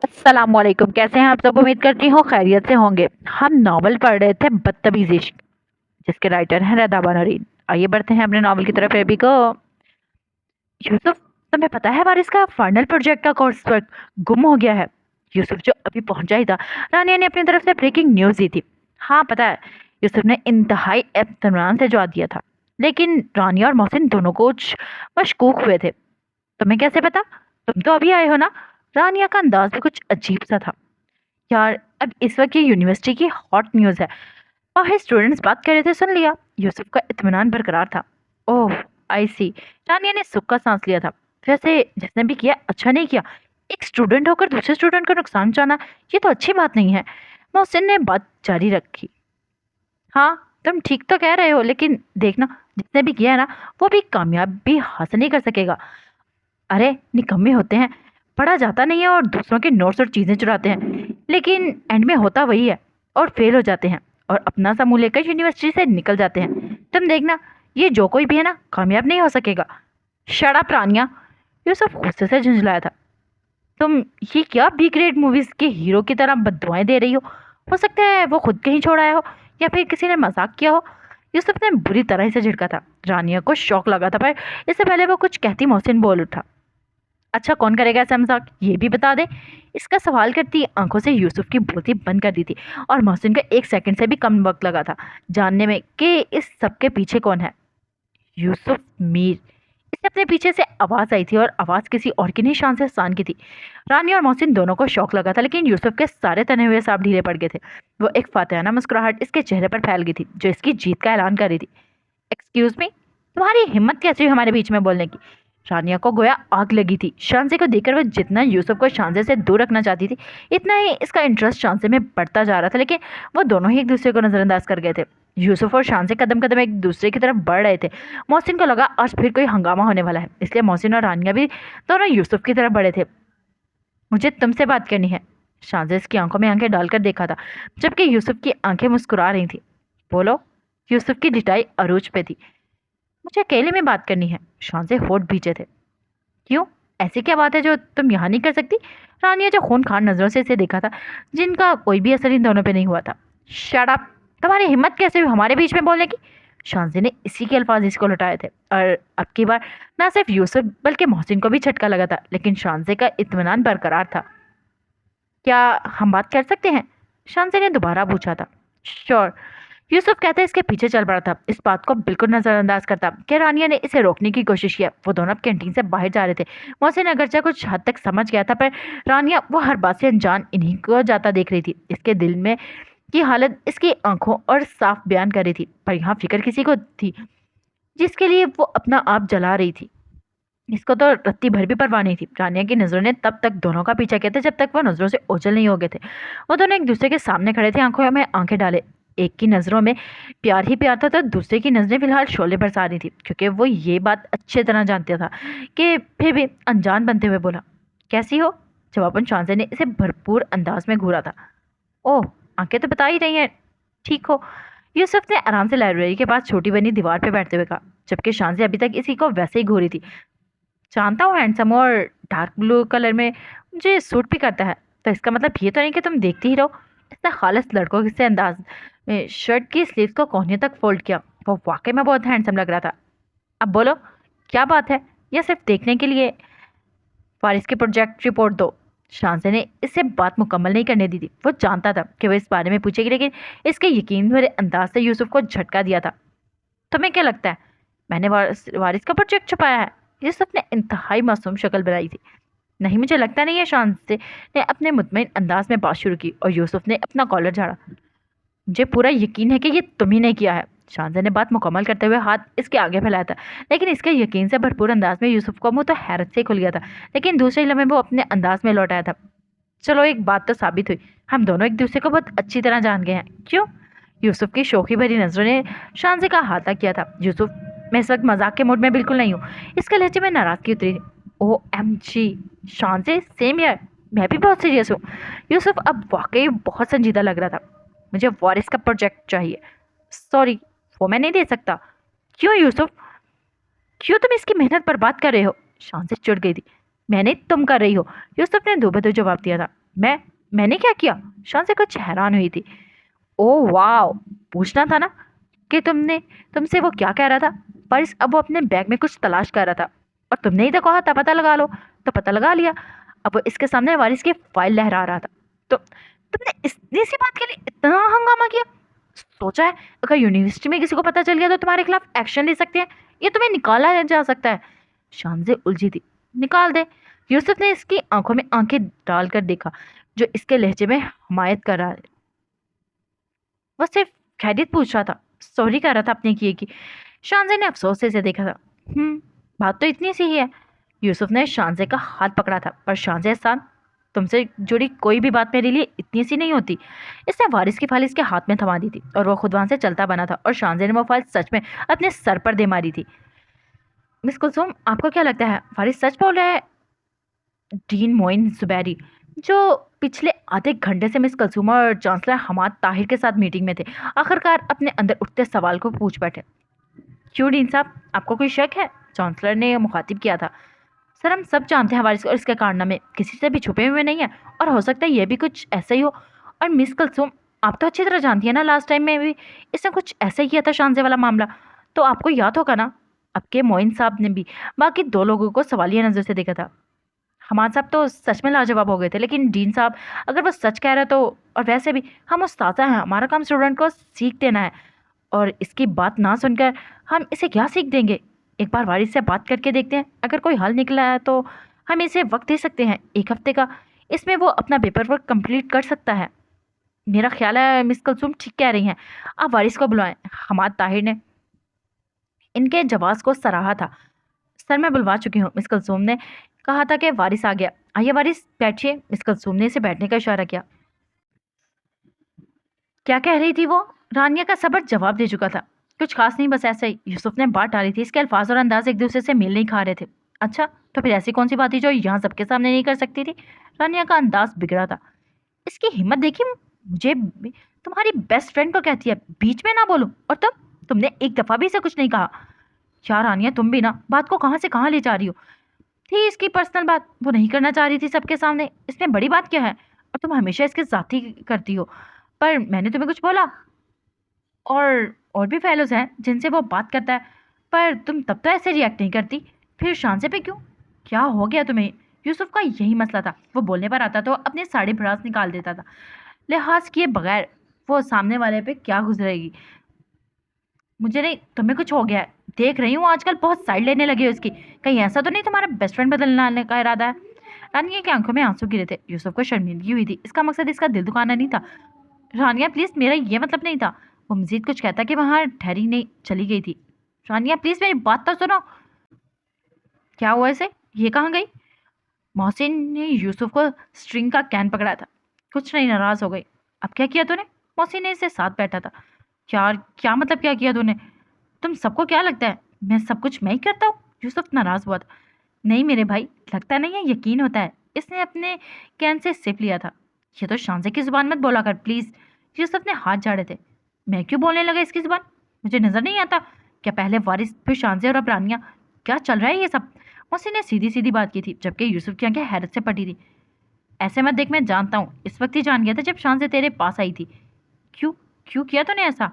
अस्सलामुअलैकुम। कैसे हैं आप सब? उम्मीद करती हूँ खैरियत से होंगे। हम नॉवल पढ़ रहे थे बदतमीज इश्क, जिसके राइटर हैं रदाबा नरीन। आइए बढ़ते हैं अपने नॉवल की तरफ। एबी को यूसुफ, तुम्हें पता है बारिश का फाइनल प्रोजेक्ट का कोर्स वर्क गुम हो गया है। यूसुफ जो अभी पहुंचा ही था, रानिया ने अपनी तरफ से ब्रेकिंग न्यूज दी थी। हाँ पता है, यूसुफ ने इंतहाई इत्मीनान से जवाब दिया था, लेकिन रानिया और मोहसिन दोनों कुछ मशकूक हुए थे। तुम्हें कैसे पता? तुम तो अभी आए हो ना? रानिया का अंदाज भी कुछ अजीब सा था। यार अब इस वक्त ये यूनिवर्सिटी की हॉट न्यूज़ है, बाहर स्टूडेंट्स बात कर रहे थे, सुन लिया। यूसुफ का इत्मीनान बरकरार था। ओह आई सी। रानिया ने सुख का सांस लिया था। वैसे जिसने भी किया अच्छा नहीं किया। एक स्टूडेंट होकर दूसरे स्टूडेंट का नुकसान चाहना, ये तो अच्छी बात नहीं है। मोहसिन ने बात जारी रखी। हाँ तुम ठीक तो कह रहे हो, लेकिन देखना, जिसने भी किया है ना, वो भी कामयाबी हासिल नहीं कर सकेगा। अरे निकम्मे होते हैं, पढ़ा जाता नहीं है और दूसरों के नोट्स और चीज़ें चुराते हैं, लेकिन एंड में होता वही है और फेल हो जाते हैं और अपना सा मुंह लेकर यूनिवर्सिटी से निकल जाते हैं। तुम देखना, ये जो कोई भी है ना, कामयाब नहीं हो सकेगा। शट अप रानिया, यूसुफ गुस्से से झुंझलाया था। तुम ये क्या बी ग्रेड मूवीज के हीरो की तरह बद्दुआएं दे रही हो सकता है वो खुद कहीं छोड़ आया हो या फिर किसी ने मजाक किया हो। यूसुफ ने बुरी तरह से झिड़का था। रानिया को शौक लगा था, पर इससे पहले वो कुछ कहती मोहसिन बोल उठा। अच्छा कौन करेगा ऐसा मजाक, ये भी बता दे। इसका सवाल करती आंखों से यूसुफ की बोलती बंद कर दी थी, और मोहसिन का एक सेकंड से भी कम वक्त लगा था जानने में कि इस सबके पीछे कौन है। यूसुफ मीर। इससे अपने पीछे से आवाज आई थी, और आवाज किसी और की नहीं, शान से हसान की थी। रानी और मोहसिन दोनों को शौक लगा था, लेकिन यूसुफ के सारे तने हुए सांप ढीले पड़ गए थे। वो एक फातिहाना मुस्कुराहट इसके चेहरे पर फैल गई थी, जो इसकी जीत का ऐलान कर रही थी। एक्सक्यूज मी, तुम्हारी हिम्मत कैसे हुई हमारे बीच में बोलने की? रानिया को गोया आग लगी थी। शांसे को देखकर वह जितना यूसुफ को शांसे से दूर रखना चाहती थी, इतना ही इसका इंटरेस्ट शांसे में बढ़ता जा रहा था। लेकिन वो दोनों ही एक दूसरे को नजरअंदाज कर गए थे। यूसुफ और शांसे कदम कदम एक दूसरे की तरफ बढ़ रहे थे। मोहसिन को लगा आज फिर कोई हंगामा होने वाला है, इसलिए मोहसिन और रानिया भी दोनों यूसुफ की तरफ बढ़े थे। मुझे तुमसे बात करनी है। शांसे इसकी आंखों में आंखें डालकर देखा था, जबकि यूसुफ की आंखें मुस्कुरा रही थी। बोलो। यूसुफ की डिटाई अरूज पे थी। मुझे अकेले में बात करनी है। शांसे होठ भींचे थे। क्यों? ऐसी क्या बात है जो तुम यहाँ नहीं कर सकती? रानिया जो खून नजरों से इसे देखा था, जिनका कोई भी असर इन दोनों पे नहीं हुआ था। Shut up! तुम्हारी हिम्मत कैसे हुई हमारे बीच में बोलने की? शांसी ने इसी के अल्फाज इसको लौटाए थे, और अब की बार ना सिर्फ यूसुफ बल्कि मोहसिन को भी झटका लगा था, लेकिन शांसे का इत्मीनान बरकरार था। क्या हम बात कर सकते हैं? शांसी ने दोबारा पूछा था। श्योर। यूसुफ कहते इसके पीछे चल पड़ा था, इस बात को बिल्कुल नजरअंदाज करता कि रानिया ने इसे रोकने की कोशिश किया। वो दोनों अब कैंटीन से बाहर जा रहे थे। मोहसिन अगरचे कुछ हद तक समझ गया था, पर रानिया वो हर बात से अनजान इन्हीं को जाता देख रही थी। इसके दिल में की हालत इसकी आंखों और साफ बयान कर रही थी, पर यहाँ फिक्र किसी को थी जिसके लिए वो अपना आप जला रही थी। इसको तो रत्ती भर भी परवाह नहीं थी। रानिया की नजरों ने तब तक दोनों का पीछा किया था, जब तक वो नजरों से ओझल नहीं हो गए थे। वो दोनों एक दूसरे के सामने खड़े थे, आंखों में आंखें डाले। एक की नज़रों में प्यार ही प्यार था, तो दूसरे की नज़रें फिलहाल शोले बरसा रही थी, क्योंकि वो ये बात अच्छे तरह जानता था। कि फिर भी अनजान बनते हुए बोला, कैसी हो? जवाबन शांसे ने इसे भरपूर अंदाज में घूरा था। ओह, आंखें तो बता ही रही हैं ठीक हो। यूसुफ ने आराम से लाइब्रेरी के पास छोटी बनी दीवार पर बैठते हुए कहा, जबकि शांसे अभी तक इसी को वैसे ही घूरी थी। जानता हूँ हैंडसम और डार्क ब्लू कलर में मुझे सूट भी करता है, तो इसका मतलब ये तो नहीं कि तुम देखती ही रहो। इसने खालिस लड़कों से अंदाज में शर्ट की स्लीव्स को कोहनी तक फोल्ड किया। वो वाकई में बहुत हैंडसम लग रहा था। अब बोलो, क्या बात है, या सिर्फ देखने के लिए? फारिस की प्रोजेक्ट रिपोर्ट दो। शांसे ने इससे बात मुकम्मल नहीं करने दी थी। वो जानता था कि वो इस बारे में पूछेगी, लेकिन इसके यकीन भरे अंदाज से यूसुफ को झटका दिया था। तुम्हें क्या लगता है मैंने वारिस का प्रोजेक्ट छुपाया है? यूसुफ ने इंतहाई मासूम शक्ल बनाई थी। नहीं, मुझे लगता नहीं है। शांति ने अपने मुतमईन अंदाज में बात शुरू की, और यूसुफ ने अपना कॉलर झाड़ा। मुझे पूरा यकीन है कि ये तुम ही ने किया है। शांति ने बात मुकम्मल करते हुए हाथ इसके आगे फैलाया था, लेकिन इसके यकीन से भरपूर अंदाज में यूसुफ का मुंह तो हैरत से खुल गया था, लेकिन दूसरे लम्हे वो अपने अंदाज में लौट आया था। चलो एक बात तो साबित हुई, हम दोनों एक दूसरे को बहुत अच्छी तरह जान गए हैं। क्यों? यूसुफ की शोखी भरी नजरों ने शांति का हाथा किया था। यूसुफ, मैं इस वक्त मजाक के मूड में बिल्कुल नहीं हूँ। इसके लहजे में नाराजगी उतरी। O M G. शांति, सेम यार, मैं भी बहुत सीरियस हूँ। यूसुफ अब वाकई बहुत संजीदा लग रहा था। मुझे वारिस का प्रोजेक्ट चाहिए। सॉरी, वो मैं नहीं दे सकता। क्यों यूसुफ? क्यों तुम इसकी मेहनत पर बात कर रहे हो? शांति चिढ़ गई थी। मैंने तुम कर रही हो। यूसुफ ने दो बदो जवाब दिया था। मैंने क्या किया? शांति कुछ हैरान हुई थी। ओह वाह, पूछना था ना कि तुमसे वो क्या कह रहा था। पर अब वो अपने बैग में कुछ तलाश कर रहा था और तुमने ही तो कहा था पता लगा लो, तो पता लगा लिया। अब वो इसके सामने वारिस की फाइल लहरा रहा था। तो तुमने इतनी सी बात के लिए इतना हंगामा किया? सोचा है अगर यूनिवर्सिटी में किसी को पता चल गया तो तुम्हारे खिलाफ एक्शन ले सकते हैं, ये तुम्हें निकाला जा सकता है। शान से उलझी थी। निकाल दे। यूसुफ ने इसकी आंखों में आंखें डालकर देखा, जो इसके लहजे में हमायत कर रहा है। वह सिर्फ खैरियत पूछ रहा था, सॉरी कह रहा था अपने किए की। शानजे ने अफसोस से देखा था। बात तो इतनी सी ही है। यूसुफ ने शानजे का हाथ पकड़ा था, पर शानजे एहसान, तुमसे जुड़ी कोई भी बात मेरे लिए इतनी सी नहीं होती। इसने वारिस की फाइल इसके हाथ में थमा दी थी और वो खुद वहां से चलता बना था और शानजे ने वो फाइल सच में अपने सर पर दे मारी थी। मिस कुलसुम, आपको क्या लगता है वारिस सच बोल रहा है? डीन मोइन जुबैरी, जो पिछले आधे घंटे से मिस कुलसुम और चांसलर हमाद ताहिर के साथ मीटिंग में थे, आखिरकार अपने अंदर उठते सवाल को पूछ बैठे। क्यों डीन साहब, आपको कोई शक है? चांसलर ने मुखातिब किया था। सर, हम सब जानते हैं वारिस और इसके कारनामे किसी से भी छुपे हुए नहीं है, और हो सकता है ये भी कुछ ऐसा ही हो। और मिस कुलसुम, आप तो अच्छी तरह जानती है ना, लास्ट टाइम में भी इसने कुछ ऐसा ही किया था शानजे वाला मामला, तो आपको याद होगा ना। आपके मोइन साहब ने भी बाकी दो लोगों को सवालिया नज़र से देखा था। हमारे साहब तो सच में लाजवाब हो गए थे, लेकिन डीन साहब, अगर वो सच कह रहे तो, और वैसे भी हम उस्ताद हैं, हमारा काम स्टूडेंट को सीख देना है, और इसकी बात ना सुनकर हम इसे क्या सीख देंगे? एक बार वारिस से बात करके देखते हैं, अगर कोई हल निकला है तो हम इसे वक्त दे सकते हैं, 1 हफ्ते का। इसमें वो अपना पेपर वर्क कंप्लीट कर सकता है। मेरा ख्याल है मिस कुलसुम ठीक कह रही हैं, आप वारिस को बुलाएं। हमाद ताहिर ने इनके जवाब को सराहा था। सर, मैं बुलवा चुकी हूँ। मिस कुलसुम ने कहा था कि वारिस आ गया। आइए वारिस, बैठिए। मिस कुलसुम ने इसे बैठने का इशारा किया। क्या कह रही थी वो? रानिया का सबर जवाब दे चुका था। कुछ खास नहीं, बस ऐसे ही। यूसुफ ने बात डाली थी। इसके अल्फाज और अंदाज एक दूसरे से मेल नहीं खा रहे थे। अच्छा, तो फिर ऐसी कौन सी बात थी जो यहाँ सबके सामने नहीं कर सकती थी? रानिया का अंदाज बिगड़ा था। इसकी हिम्मत देखी, तुम्हारी बेस्ट फ्रेंड को कहती है बीच में ना बोलो, और तब तुमने एक दफा भी इसे कुछ नहीं कहा। क्या रानिया, तुम भी ना बात को कहाँ से कहाँ ले जा रही हो। थी इसकी पर्सनल बात, वो नहीं करना चाह रही थी सबके सामने। इसमें बड़ी बात क्या है? और तुम हमेशा इसके साथ ही करती हो। पर मैंने तुम्हें कुछ बोला? और भी फेलोज हैं जिनसे वो बात करता है, पर तुम तब तो ऐसे रिएक्ट नहीं करती। फिर शांसे पे क्यों? क्या हो गया तुम्हें? यूसुफ का यही मसला था। वो बोलने पर आता तो अपने साड़े भड़ास निकाल देता था, लिहाज किए बगैर वो सामने वाले पे क्या गुजरेगी। मुझे नहीं, तुम्हें कुछ हो गया है। देख रही हूँ आजकल बहुत साइड लेने लगी हो इसकी। कहीं ऐसा तो नहीं तुम्हारा बेस्ट फ्रेंड बदलने का इरादा है? रानिया की आंखों में आंसू गिरे थे। यूसुफ को शर्मिंदगी हुई थी। इसका मकसद इसका दिल दुखाना नहीं था। रानिया प्लीज, मेरा ये मतलब नहीं था। वो मजीद कुछ कहता कि वहाँ ठहरी नहीं चली गई थी। रानिया प्लीज, मेरी बात तो सुनो। क्या हुआ इसे? ये कहाँ गई? मोहसिन ने यूसुफ को स्ट्रिंग का कैन पकड़ा था। कुछ नहीं, नाराज हो गई। अब क्या किया तूने? मोहसिन ने इसे साथ बैठा था। यार, क्या मतलब क्या किया तूने? तुम सबको क्या लगता है मैं सब कुछ मैं ही करता हूँ? यूसुफ नाराज हुआ था। नहीं मेरे भाई, लगता नहीं है, यकीन होता है। इसने अपने कैन से सिप लिया था। ये तो शानजे की जुबान मत बोला कर प्लीज। यूसुफ ने हाथ झाड़े थे। मैं क्यों बोलने लगा इसकी जुबान? मुझे नजर नहीं आता क्या? पहले वारिस, फिर शानजे और अब रानिया। क्या चल रहा है ये सब? उसी ने सीधी सीधी बात की थी, जबकि यूसुफ की आंखें हैरत से पटी थी। ऐसे मत देख, मैं जानता हूँ। इस वक्त ही जान गया था जब शानजे तेरे पास आई थी। क्यों? क्यों किया तूने ऐसा?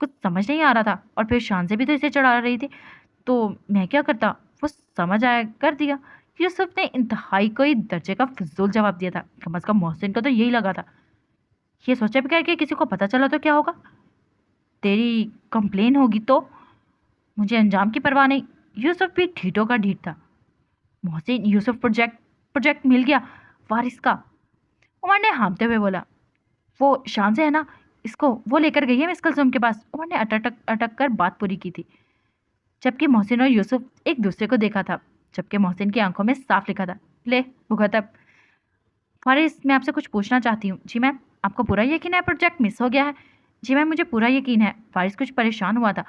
कुछ समझ नहीं आ रहा था, और फिर शान से भी तो इसे चढ़ा रही थी, तो मैं क्या करता? वो समझ आया, कर दिया। यूसुफ ने इंतहाई कोई दर्जे का फिजूल जवाब दिया था। कम अज कम मोहसिन को तो यही लगा था। ये सोचे बगैर कि किसी को पता चला तो क्या होगा? तेरी कंप्लेन होगी तो? मुझे अंजाम की परवाह नहीं। यूसुफ भी ढीठों का ढीठ था। मोहसिन, यूसुफ प्रोजेक्ट प्रोजेक्ट मिल गया वारिस का। उमर ने हाँफते हुए बोला। वो शान से है ना, इसको वो लेकर गई है मिस कुलसुम के पास। उमर ने अटक अटक कर बात पूरी की थी, जबकि मोहसिन और यूसुफ एक दूसरे को देखा था, जबकि मोहसिन की आंखों में साफ लिखा था, ले भुगतब। फारिस, मैं आपसे कुछ पूछना चाहती हूँ। जी मैम। आपको पूरा यकीन है प्रोजेक्ट मिस हो गया है? जी मैम, मुझे पूरा यकीन है। फारिस कुछ परेशान हुआ था।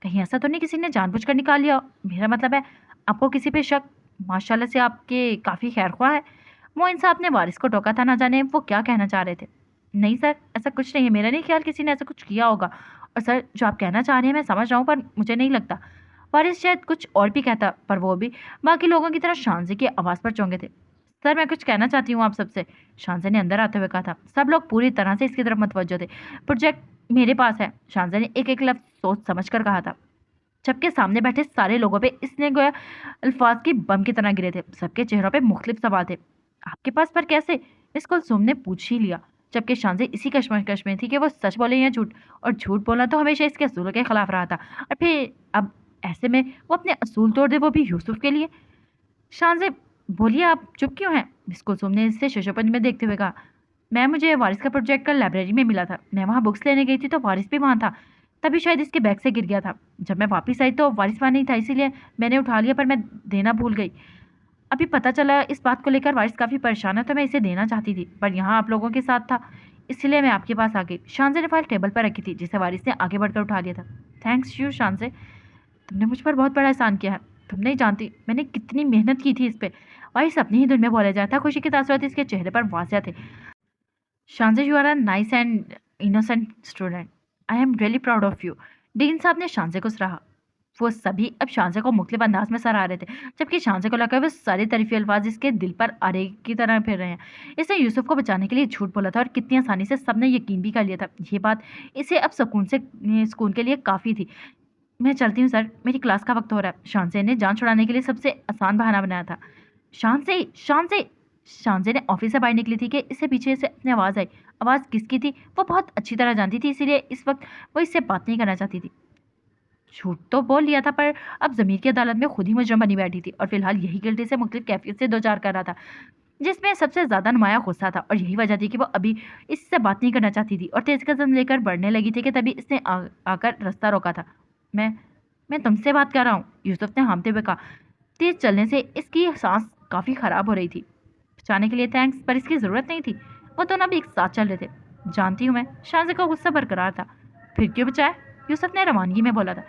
कहीं ऐसा तो नहीं किसी ने जानबूझकर निकाल लिया? मेरा मतलब है, आपको किसी पे शक? माशाल्लाह से आपके काफ़ी खैरख्वाह है। मोइन साहब ने वारिस को टोका था, ना जाने वो क्या कहना चाह रहे थे। नहीं सर, ऐसा कुछ नहीं है। मेरा नहीं ख्याल किसी ने ऐसा कुछ किया होगा। और सर, जो आप कहना चाह रहे हैं मैं समझ रहा हूँ, पर मुझे नहीं लगता। वारिस शायद कुछ और भी कहता, पर वो भी बाकी लोगों की तरह शानजी की आवाज़ पर चौंके थे। सर मैं कुछ कहना चाहती हूँ आप सबसे, शांजा ने अंदर आते हुए कहा था। सब लोग पूरी तरह से इसकी तरफ मुतवज्जो थे। प्रोजेक्ट मेरे पास है, शांजा ने एक एक लफ्ज सोच समझ कर कहा था, जबकि सामने बैठे सारे लोगों पे इसने गोया अल्फाज की बम की तरह गिरे थे। सबके चेहरों पे मुख्तलिफ सवाल थे। आपके पास पर कैसे? मिस कुलसुम ने पूछ ही लिया, जबकि शांजे इसी कश्मकश में थी कि वो सच बोले या झूठ, और झूठ बोलना तो हमेशा इसके असूलों के खिलाफ रहा था। और फिर अब ऐसे में वो अपने असूल तोड़ दे, वो भी यूसुफ के लिए। शांजे बोलिए, आप चुप क्यों हैं? मिस कुलसुम ने इससे शशोपंज में देखते हुए कहा, मैं मुझे वारिस का प्रोजेक्ट कल लाइब्रेरी में मिला था। मैं वहाँ बुक्स लेने गई थी तो वारिस भी वहाँ था। तभी शायद इसके बैग से गिर गया था। जब मैं वापस आई तो वारिस वहाँ नहीं था, इसीलिए मैंने उठा लिया, पर मैं देना भूल गई। अभी पता चला इस बात को लेकर वारिस काफ़ी परेशान है, तो मैं इसे देना चाहती थी, पर यहाँ आप लोगों के साथ था, इसलिए मैं आपके पास आ गई। शांजे ने फाइल टेबल पर रखी थी, जिसे वारिस ने आगे बढ़कर उठा लिया था। थैंक्स यू शांजे, तुमने मुझ पर बहुत बड़ा एहसान किया है। तुम नहीं जानती मैंने कितनी मेहनत की थी इस पे। वारिस अपनी ही धुन में बोला जाता, खुशी के तासुरात इसके चेहरे पर वाज़िह थे। Shanze, you are a nice and innocent student. I am really proud of you. Dean साहब ने शांजे को सराहा। वो सभी अब शांजे को मुख्तलिफ अंदाज में सराह रहे थे, जबकि शांजे को लगा वो सारे तरीफी अल्फाज इसके दिल पर आरे की तरह फिर रहे हैं। इसने यूसुफ को बचाने के लिए झूठ बोला था, और कितनी आसानी से सबने यकीन भी कर लिया था। ये बात इसे अब सुकून के लिए काफ़ी थी। मैं चलती हूँ सर, मेरी क्लास का वक्त हो रहा है। शांजे ने जान छुड़ाने के लिए सबसे आसान बहाना बनाया था। शांजे, शांजे, शांजे ने ऑफिस से बाहर निकली थी कि इससे पीछे से अपनी आवाज़ आई। आवाज़ किसकी थी वो बहुत अच्छी तरह जानती थी, इसीलिए इस वक्त वो इससे बात नहीं करना चाहती थी। झूठ तो बोल लिया था, पर अब ज़मीर की अदालत में खुद ही मुजरम बनी बैठी थी, और फिलहाल यही गिल्टी से मुख्तलिफ कैफियत से दो चार कर रहा था, जिसमें सबसे ज़्यादा नुमाया गुस्सा था। और यही वजह थी कि वो अभी इससे बात नहीं करना चाहती थी, और तेज कदम लेकर बढ़ने लगी थी कि तभी इसने आकर रास्ता रोका था। मैं मैं तुमसे बात कर रहा हूँ, यूसुफ ने हामते हुए कहा। तेज चलने से इसकी सांस काफ़ी ख़राब हो रही थी। बचाने के लिए थैंक्स, पर इसकी ज़रूरत नहीं थी। वो दोनों भी एक साथ चल रहे थे। जानती हूँ मैं, शांजे का गुस्सा बरकरार था। फिर क्यों बचाया? यूसुफ ने रवानगी में बोला था।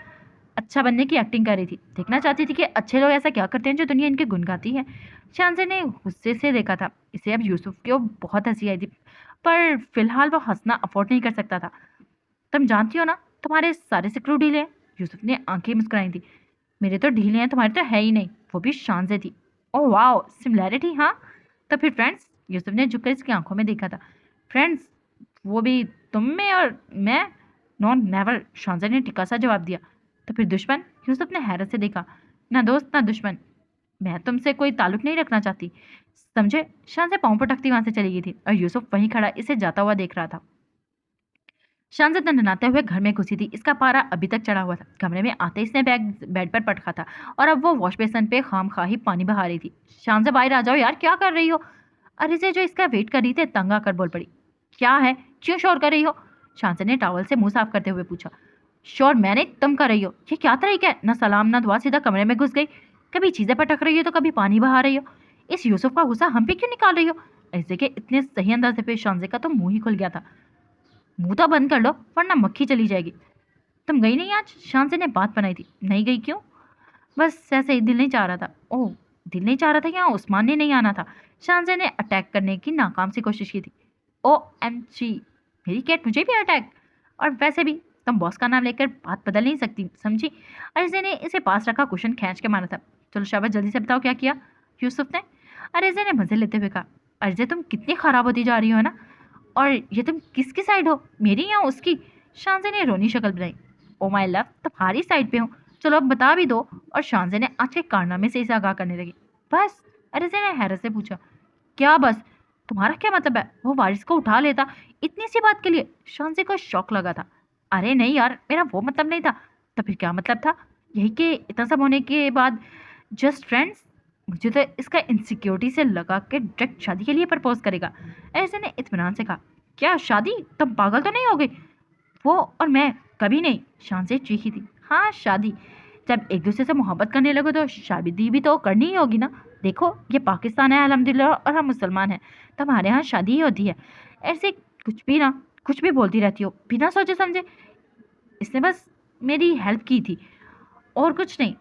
अच्छा बनने की एक्टिंग कर रही थी, देखना चाहती थी कि अच्छे लोग ऐसा क्या करते हैं जो दुनिया इनके गुण गाती है। शांजे ने गुस्से से देखा था इसे। अब यूसुफ को बहुत हंसी आई थी, पर फिलहाल वो हंसना अफोर्ड नहीं कर सकता था। तुम जानती हो ना, तुम्हारे सारे स्क्रू ढीले हैं। यूसुफ ने आंखें मुस्कुराई थी। मेरे तो ढीले हैं, तुम्हारे तो है ही नहीं। वो भी शांजे थी। ओह वाओ, सिमिलैरिटी, हाँ। तो फिर फ्रेंड्स? यूसुफ ने झुककर इसकी आंखों में देखा था। फ्रेंड्स? वो भी तुम में और मैं? नो नेवर, शांजा ने टिका सा जवाब दिया। तो फिर दुश्मन? यूसुफ ने हैरत से देखा। ना दोस्त ना दुश्मन, मैं तुमसे कोई ताल्लुक नहीं रखना चाहती, समझे? शांजा पाँव पटकती वहां से चली गई थी, और यूसुफ वहीं खड़ा इसे जाता हुआ देख रहा था। शांजा दंडनाते हुए घर में घुसी थी। इसका पारा अभी तक चढ़ा हुआ था। कमरे में आते इसने बैग बेड पर पटका था, और अब वो वॉश बेसन पे खामखाही पानी बहा रही थी। शांजा, बाहर आ जाओ यार, क्या कर रही हो? अरे से जो इसका वेट कर रही थी तंग आकर बोल पड़ी। क्या है, क्यों शोर कर रही हो? शांजा ने टॉवल से मुंह साफ करते हुए पूछा। शोर मैंने, तुम कर रही हो। ये क्या तरीका है? ना सलाम ना दुआ, सीधा कमरे में घुस गई। कभी चीजें पटक रही हो तो कभी पानी बहा रही हो। इस यूसुफ का गुस्सा हम पे क्यों निकाल रही हो? ऐसे के इतने सही अंदाजे पे शांजे का तो मुंह ही खुल गया था। मुंह तो बंद कर लो, वरना मक्खी चली जाएगी। तुम गई नहीं आज? शांजे ने बात बनाई थी। नहीं गई, क्यों? बस ऐसे ही, दिल नहीं चाह रहा था। ओह, दिल नहीं चाह रहा था या उस्मान ने नहीं आना था? शांजे ने अटैक करने की नाकाम सी कोशिश की थी। ओ एम जी, मेरी कैट मुझे भी अटैक? और वैसे भी तुम बॉस का नाम लेकर बात बदल नहीं सकती, समझी? अरजे ने इसे पास रखा कुशन खींच के मारा था। चलो शाबाश, जल्दी से बताओ क्या किया? यूसुफ ने। अरजे ने मजे लेते हुए कहा। अरजे, तुम कितनी खराब होती जा रही हो ना। और ये तुम किसकी साइड हो, मेरी या उसकी? शांजे ने रोनी शक्ल बनाई। ओ माय लव, तुम्हारी साइड पे हूँ। चलो अब बता भी दो। और शांजे ने आज के कारनामे से इसे आगाह करने लगी। बस? अरजे ने हैरत से पूछा। क्या बस? तुम्हारा क्या मतलब है? वो वारिस को उठा लेता इतनी सी बात के लिए? शांजे को शौक लगा था। अरे नहीं यार, मेरा वो मतलब नहीं था। तो फिर क्या मतलब था? यही कि इतना सब होने के बाद जस्ट फ्रेंड्स? मुझे तो इसका इनसिक्योरिटी से लगा कि डायरेक्ट शादी के लिए प्रपोज करेगा। ऐसे ने इत्मीनान से कहा। क्या शादी? तुम पागल तो नहीं हो गई? वो और मैं कभी नहीं, शांति चीखी थी। हाँ शादी, जब एक दूसरे से मोहब्बत करने लगो तो शादी भी तो करनी ही होगी ना। देखो ये पाकिस्तान है अल्हम्दुलिल्लाह, और हम मुसलमान हैं, तो हमारे यहाँ शादी ही होती है। ऐसे कुछ भी ना कुछ भी बोलती रहती हो बिना सोचे समझे। इसने बस मेरी हेल्प की थी और कुछ नहीं,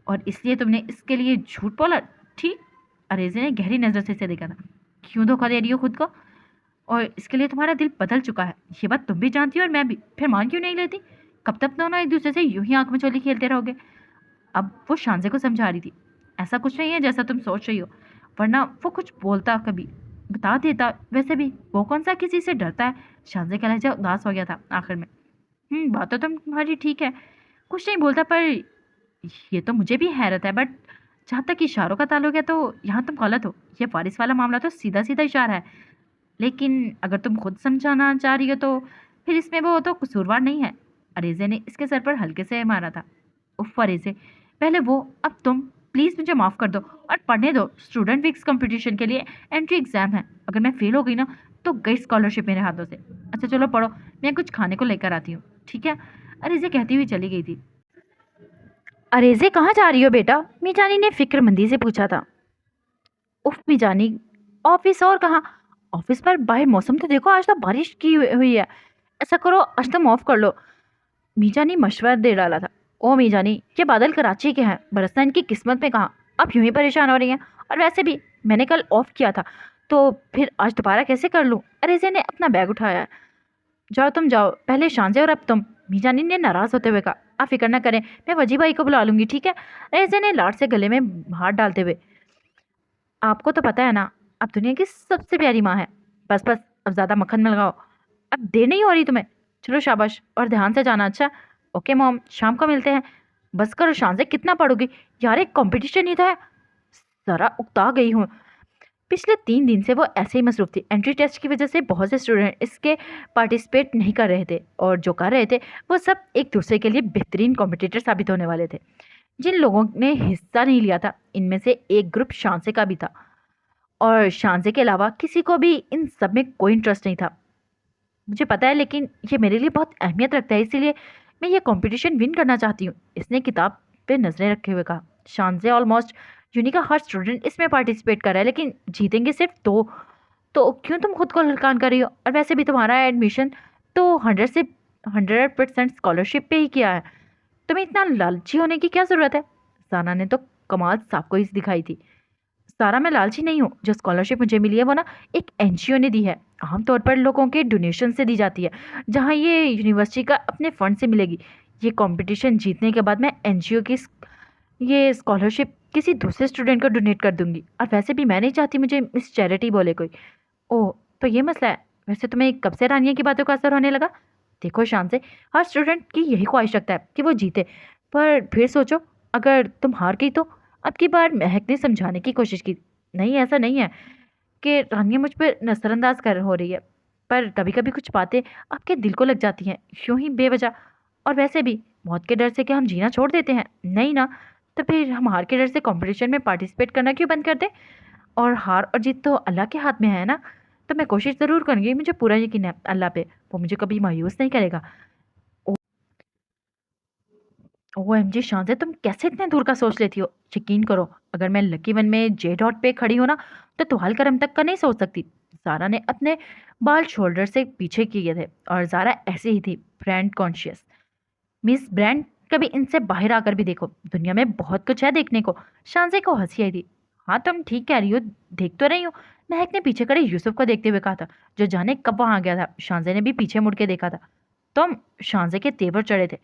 और इसलिए तुमने इसके लिए झूठ बोला, ठीक? अरेजे ने गहरी नज़र से इसे देखा था। क्यों धोखा दे रही हो खुद को? और इसके लिए तुम्हारा दिल बदल चुका है, ये बात तुम भी जानती हो और मैं भी। फिर मान क्यों नहीं लेती? कब तक दोनों एक दूसरे से यूं ही आंख में चोली खेलते रहोगे? अब वो शांजे को समझा रही थी। ऐसा कुछ नहीं है जैसा तुम सोच रही हो। वरना वो कुछ बोलता, कभी बता देता। वैसे भी वो कौन सा किसी से डरता है। शानजे का लहजा उदास हो गया था आखिर में। बात तो तुम्हारी ठीक है, कुछ नहीं बोलता, पर ये तो मुझे भी हैरत है। बट जहाँ तक इशारों का ताल्लुक है तो यहाँ तुम गलत हो। ये वारिस वाला मामला तो सीधा सीधा इशारा है। लेकिन अगर तुम खुद समझाना चाह रही हो तो फिर इसमें वो तो कसूरवार नहीं है। अरेजे ने इसके सर पर हल्के से मारा था। उफ अरेजे, पहले वो अब तुम। प्लीज़ मुझे माफ़ कर दो और पढ़ने दो। स्टूडेंट वीक्स कंपटीशन के लिए एंट्री एग्ज़ाम है। अगर मैं फेल हो गई ना तो गई स्कॉलरशिप मेरे हाथों से। अच्छा चलो पढ़ो, मैं कुछ खाने को लेकर आती हूँ, ठीक है। अरेजे कहती हुई चली गई थी। अरेजे कहाँ जा रही हो बेटा? मीजानी ने फिक्रमंदी से पूछा था। उफ मीजानी, ऑफिस और कहाँ। ऑफिस पर बाहर मौसम तो देखो, आज तो बारिश की हुई है। ऐसा करो आज तुम ऑफ कर लो। मीजानी मशवरा दे डाला था। ओ मीजानी, ये बादल कराची के हैं, बरसना इनकी किस्मत में कहाँ। अब यूं ही परेशान हो रही हैं। और वैसे भी मैंने कल ऑफ किया था, तो फिर आज दोबारा कैसे कर लूँ। अरेजे ने अपना बैग उठाया। जाओ तुम जाओ, पहले शांजे और अब तुम। मीजानी ने नाराज होते हुए कहा। आप फिक्र न करें, मैं वजी भाई को बुला लूंगी, ठीक है। अरेजे ने लाड से गले में हाथ डालते हुए। आपको तो पता है ना, अब दुनिया की सबसे प्यारी माँ है। बस बस, अब ज़्यादा मक्खन में लगाओ। अब देर नहीं हो रही तुम्हें। चलो शाबाश, और ध्यान से जाना। अच्छा ओके मॉम, शाम को मिलते हैं। बस करो शांजे, कितना पढ़ोगी यार, एक कंपटीशन ही तो है। जरा उकता गई हूँ। पिछले 3 दिन से वो ऐसे ही मसरूफ थी। एंट्री टेस्ट की वजह से बहुत से स्टूडेंट इसके पार्टिसिपेट नहीं कर रहे थे, और जो कर रहे थे वो सब एक दूसरे के लिए बेहतरीन कॉम्पिटिटर साबित होने वाले थे। जिन लोगों ने हिस्सा नहीं लिया था, इनमें से एक ग्रुप शांसे का भी था, और शांजे के अलावा किसी को भी इन सब में कोई इंटरेस्ट नहीं था। मुझे पता है, लेकिन ये मेरे लिए बहुत अहमियत रखता है, इसीलिए मैं ये कंपटीशन विन करना चाहती हूँ। इसने किताब पे नजरें रखे हुए कहा। शांजे ऑलमोस्ट यूनी का हर स्टूडेंट इसमें पार्टिसिपेट कर रहा है, लेकिन जीतेंगे सिर्फ दो। तो क्यों तुम खुद को ललकार कर रही हो। और वैसे भी तुम्हारा एडमिशन तो 100% स्कॉलरशिप पे ही किया है। तुम्हें इतना लालची होने की क्या ज़रूरत है। साना ने तो कमाल साफ को ही दिखाई थी। सारा, मैं लालची नहीं हूँ। जो स्कॉलरशिप मुझे मिली है वो ना एक एनजीओ ने दी है। आमतौर पर लोगों के डोनेशन से दी जाती है, जहाँ ये यूनिवर्सिटी का अपने फंड से मिलेगी। ये कंपटीशन जीतने के बाद मैं एनजीओ की ये स्कॉलरशिप किसी दूसरे स्टूडेंट को डोनेट कर दूंगी। और वैसे भी मैं नहीं चाहती मुझे मिस चैरिटी बोले कोई। ओह, तो ये मसला है। वैसे तुम्हें कब से रानिया की बातों का असर होने लगा। देखो शान से, हर स्टूडेंट की यही ख्वाहिश रखता है कि वो जीते, पर फिर सोचो अगर तुम हार गई तो। अब की बार महक ने समझाने की कोशिश की। नहीं, ऐसा नहीं है कि रानिया मुझ पर नज़रअंदाज कर हो रही है, पर कभी कभी कुछ बातें आपके दिल को लग जाती हैं, यूं ही बेवजह। और वैसे भी मौत के डर से क्या हम जीना छोड़ देते हैं? नहीं ना। तो फिर हम हार के डर से कंपटीशन में पार्टिसिपेट करना क्यों बंद कर दें? और हार और जीत तो अल्लाह के हाथ में है ना। तो मैं कोशिश ज़रूर करूँगी, मुझे पूरा यकीन है अल्लाह पे, वो मुझे कभी मायूस नहीं करेगा। OMG शांति, तुम कैसे इतने दूर का सोच लेती हो। यकीन करो, अगर मैं लकी वन में जे डॉट पे खड़ी हूँ ना, तो तुहाल करम तक का नहीं सोच सकती। जारा ने अपने बाल शोल्डर से पीछे किए थे, और जारा ऐसे ही थी, ब्रांड कॉन्शियस। मिस ब्रांड, कभी इनसे बाहर आकर भी देखो, दुनिया में बहुत कुछ है देखने को। शांजे को हंसी आई थी। हाँ तुम ठीक कह रही हो, देख तो रही हूँ। महक ने पीछे खड़े यूसुफ को देखते हुए कहा था, जो जाने कब वहां गया था। शांजे ने भी पीछे मुड़ के देखा था। तुम। शांजे के तेवर चढ़े थे।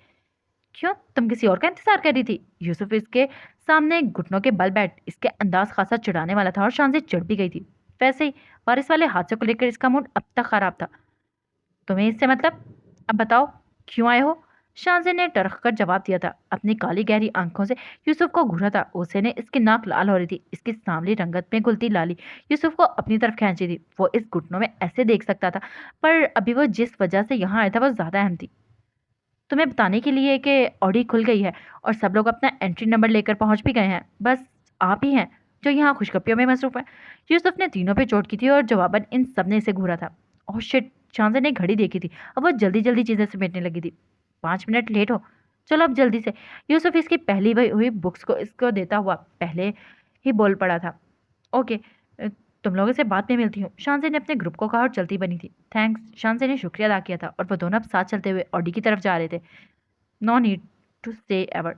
क्यों, तुम किसी और का इंतजार कर रही थी। यूसुफ इसके सामने घुटनों के बल बैठ, इसके अंदाज खासा चिढ़ाने वाला था, और शांजे चिढ़ भी गई थी। वैसे ही बारिश वाले हादसे को लेकर इसका मूड अब तक खराब था। तुम्हें इससे मतलब? अब बताओ क्यों आए हो। शाहजे ने टरक कर जवाब दिया था, अपनी काली गहरी आंखों से यूसुफ को घूरा था। उसे ने इसकी नाक लाल हो रही थी, इसकी सांवली रंगत में घुलती लाली यूसुफ को अपनी तरफ खींची थी। वो इस घुटनों में ऐसे देख सकता था, पर अभी वो जिस वजह से यहाँ आया था वो ज्यादा अहम थी। तुम्हें बताने के लिए कि ऑडी खुल गई है, और सब लोग अपना एंट्री नंबर लेकर पहुंच भी गए हैं। बस आप ही हैं जो यहाँ खुशखबरियों में मसरूफ है। यूसुफ ने तीनों पे चोट की थी, और जवाबन इन सब ने इसे घूरा था। ओह शिट, शांजा ने घड़ी देखी थी। अब वो जल्दी जल्दी चीजें समेटने लगी थी। 5 मिनट लेट हो, चलो अब जल्दी से। यूसुफ इसकी पहली हुई बुक्स को इसको देता हुआ पहले ही बोल पड़ा था। ओके, तुम लोगों से बाद में मिलती हूँ। शांजे ने अपने ग्रुप को कहा और चलती बनी थी। थैंक्स, शांजे ने शुक्रिया अदा किया था, और वो दोनों अब साथ चलते हुए ऑडी की तरफ जा रहे थे। नो नीड टू से एवर,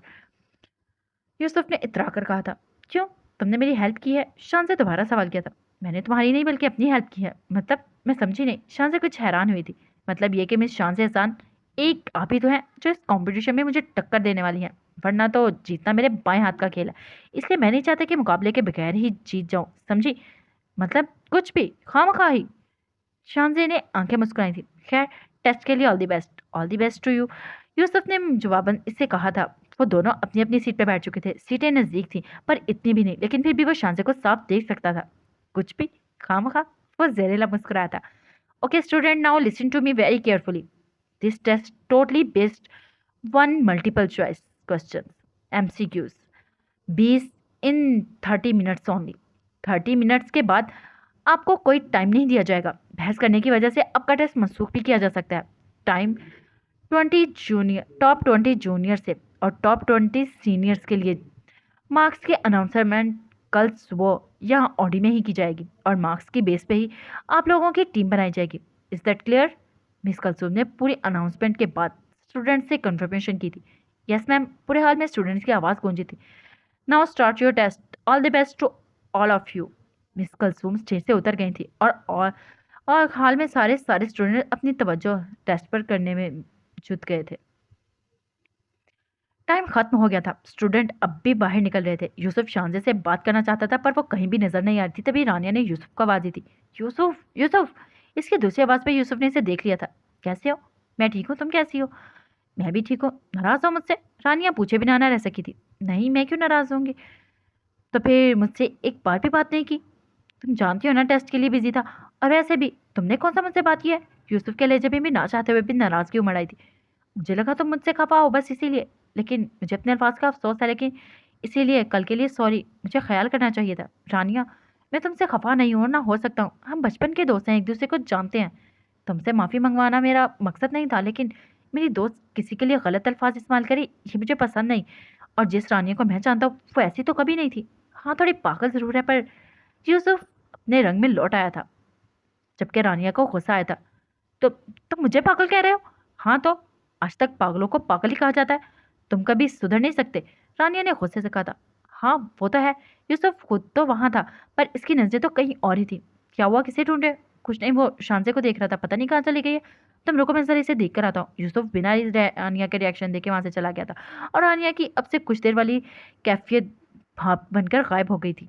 यूसुफ ने इतरा कर कहा था। क्यों, तुमने मेरी हेल्प की है? शान से दोबारा सवाल किया था। मैंने तुम्हारी नहीं बल्कि अपनी हेल्प की है। मतलब? मैं समझी नहीं। शान से कुछ हैरान हुई थी। मतलब ये कि मिस शान से एहसान, एक आप ही तो हैं जो इस कंपटीशन में मुझे टक्कर देने वाली हैं। वरना तो जीतना मेरे बाएं हाथ का खेल है, इसलिए मैं नहीं चाहता कि मुकाबले के बगैर ही जीत जाऊं, समझी? मतलब कुछ भी खामखा ही। शानजी ने आंखें मुस्कुराई थी। खैर, टेस्ट के लिए all the best to you, Yusuf ने जवाबन इससे कहा था। वो दोनों अपनी अपनी सीट पर बैठ चुके थे। सीटें नजदीक थी पर इतनी भी नहीं, लेकिन फिर भी वो शानजे को साफ देख सकता था। कुछ भी खामखा, वो जहरीला मुस्कुराया था। Okay student, now listen to me very carefully. This test totally based one multiple choice question, MCQs, 20 in 30 minutes only. 30 minutes के बाद आपको कोई टाइम नहीं दिया जाएगा। बहस करने की वजह से आपका टेस्ट मनसूख भी किया जा सकता है। टाइम 20 जूनियर से और टॉप 20 सीनियर्स के लिए मार्क्स की अनाउंसमेंट कल सुबह यहाँ ऑडी में ही की जाएगी और मार्क्स की बेस पे ही आप लोगों की टीम बनाई जाएगी। Is that clear? Miss Kulsoom ने पूरी अनाउंसमेंट के बाद स्टूडेंट से कंफर्मेशन की थी। यस मैम, पूरे हाल में स्टूडेंट्स की आवाज़ गूंजी थी। Now start your test, all the best to all of you. Miss Kulsoom stage से उतर गई थी और हाल में सारे स्टूडेंट अपनी तवज्जो टेस्ट पर करने में जुट गए थे। टाइम खत्म हो गया था। स्टूडेंट अब भी बाहर निकल रहे थे। यूसुफ शानजे से बात करना चाहता था पर वो कहीं भी नजर नहीं आ रही थी। तभी रानिया ने यूसुफ को आवाज दी थी। यूसुफ, यूसुफ! इसकी दूसरी आवाज पे यूसुफ ने इसे देख लिया था। कैसे हो? मैं ठीक हूँ, तुम कैसी हो? मैं भी ठीक हूँ। नाराज हो मुझसे? रानिया पूछे बिना ना रह सकी थी। नहीं, मैं क्यों नाराज होंगी? तो फिर मुझसे एक बार भी बात नहीं की? तुम जानती हो ना टेस्ट के लिए बिजी था। और वैसे भी तुमने कौन सा मुझसे बात किया है? यूसुफ के लहजे में भी ना चाहते हुए भी नाराजगी उमड़ आई थी। मुझे लगा तुम मुझसे खफा हो बस इसीलिए, लेकिन मुझे अपने अल्फाज का अफसोस है, लेकिन इसीलिए कल के लिए सॉरी, मुझे ख्याल करना चाहिए था। रानिया, मैं तुमसे खफा नहीं हूँ, ना हो सकता हूँ। हम बचपन के दोस्त हैं, एक दूसरे को जानते हैं। तुमसे माफ़ी मंगवाना मेरा मकसद नहीं था, लेकिन मेरी दोस्त किसी के लिए गलत अल्फाज इस्तेमाल करे ये मुझे पसंद नहीं। और जिस रानिया को मैं जानता हूँ वो ऐसी तो कभी नहीं थी। हाँ, थोड़ी पागल ज़रूर है, पर यूसुफ अपने रंग में लौट आया था, जबकि रानिया को गुस्सा आया था। तो मुझे पागल कह रहे हो? हाँ तो आज तक पागलों को पागल ही कहा जाता है। तुम कभी सुधर नहीं सकते, रानिया ने गुस्से से कहा था। हाँ वो तो है, यूसुफ खुद तो वहां था पर इसकी नजरें तो कहीं और ही थी। क्या हुआ, किसे ढूंढ रहे हो? कुछ नहीं, वो शांसे को देख रहा था, पता नहीं कहाँ चली गई है। तुम रुको, मैं जरा इसे देख कर आता हूँ। यूसुफ बिना रानिया के रिएक्शन देखे वहां से चला गया था और रानिया की अब से कुछ देर वाली कैफियत भाप बनकर गायब हो गई थी।